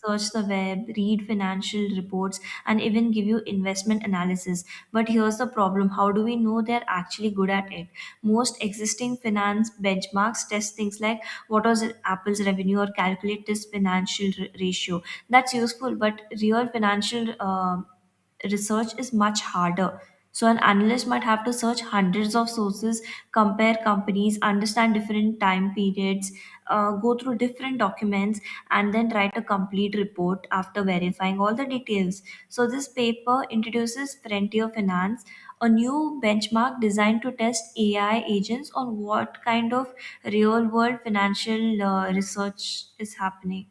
search the web, read financial reports, and even give you investment analysis. But here's the problem: how do we know they're actually good at it? Most existing finance benchmarks test things like what was Apple's revenue or calculate this financial ratio. That's useful, but real financial research is much harder. So, an analyst might have to search hundreds of sources, compare companies, understand different time periods, go through different documents, and then write a complete report after verifying all the details. So, this paper introduces Frontier Finance, a new benchmark designed to test AI agents on what kind of real world financial research is happening.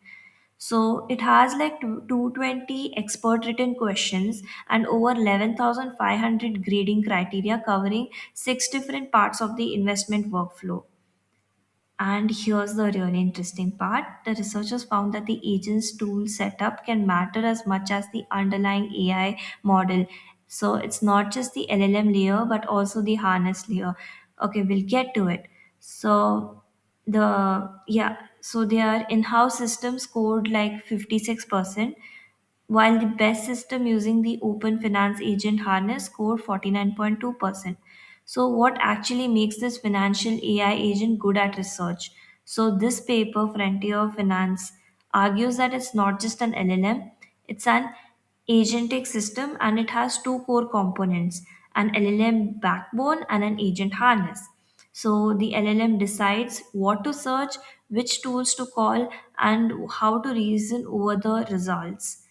So it has like 220 expert written questions and over 11,500 grading criteria covering six different parts of the investment workflow. And here's the really interesting part: the researchers found that the agent's tool setup can matter as much as the underlying AI model. So it's not just the LLM layer, but also the harness layer. Okay, we'll get to it. So so their in-house system scored like 56%, while the best system using the Open Finance Agent harness scored 49.2%. So, what actually makes this financial AI agent good at research? So, this paper, Frontier Finance, argues that it's not just an LLM, it's an agentic system, and it has two core components: an LLM backbone and an agent harness. So the LLM decides what to search, which tools to call, and how to reason over the results.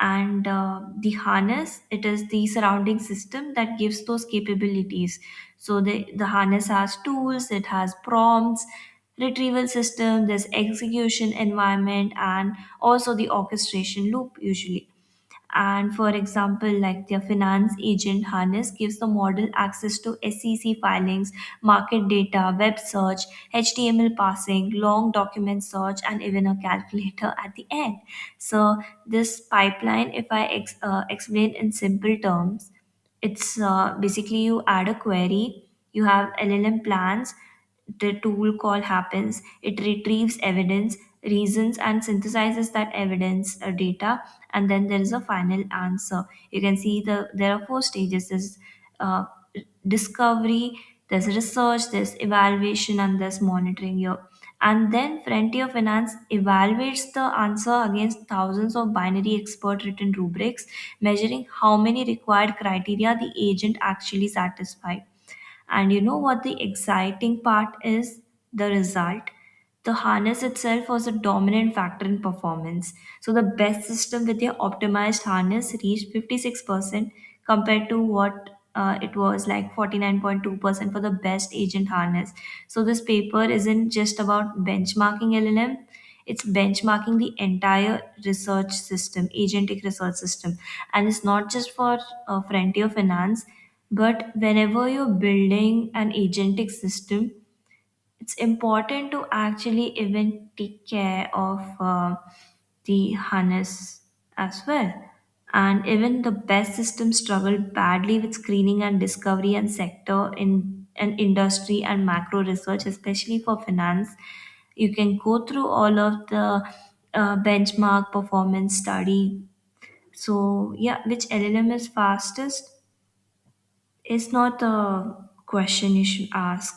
And the harness, it is the surrounding system that gives those capabilities. So the harness has tools, it has prompts, retrieval system, there's execution environment, and also the orchestration loop usually. And for example, like their finance agent harness gives the model access to SEC filings, market data, web search, HTML parsing, long document search, and even a calculator at the end. So this pipeline, if I explain in simple terms, it's basically you add a query, you have LLM plans, the tool call happens, it retrieves evidence, reasons, and synthesizes that evidence data, and then there is a final answer. You can see there are four stages: there's uh, discovery, there's research, there's evaluation, and there's monitoring here. And then Frontier Finance evaluates the answer against thousands of binary expert written rubrics, measuring how many required criteria the agent actually satisfied. And you know what the exciting part is? The result. The harness itself was a dominant factor in performance. So the best system with your optimized harness reached 56% compared to what it was like 49.2% for the best agent harness. So this paper isn't just about benchmarking LLM, it's benchmarking the entire research system, agentic research system. And it's not just for Frontier Finance, but whenever you're building an agentic system, it's important to actually even take care of the harness as well. And even the best systems struggle badly with screening and discovery and sector in an industry and macro research, especially for finance. You can go through all of the benchmark performance study. So yeah, which LLM is fastest? It's not a question you should ask.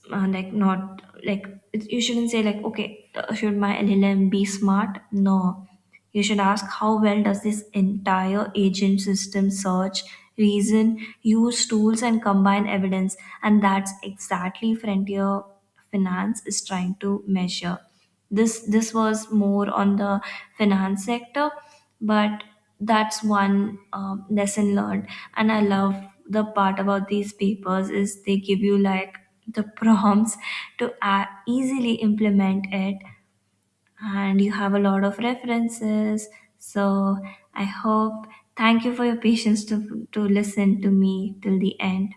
Like not like you shouldn't say like, okay, should my LLM be smart? No, you should ask how well does this entire agent system search, reason, use tools, and combine evidence. And that's exactly Frontier Finance is trying to measure. This was more on the finance sector, but that's one lesson learned. And I love the part about these papers is they give you like the prompts to easily implement it, and you have a lot of references. So I hope, thank you for your patience to listen to me till the end.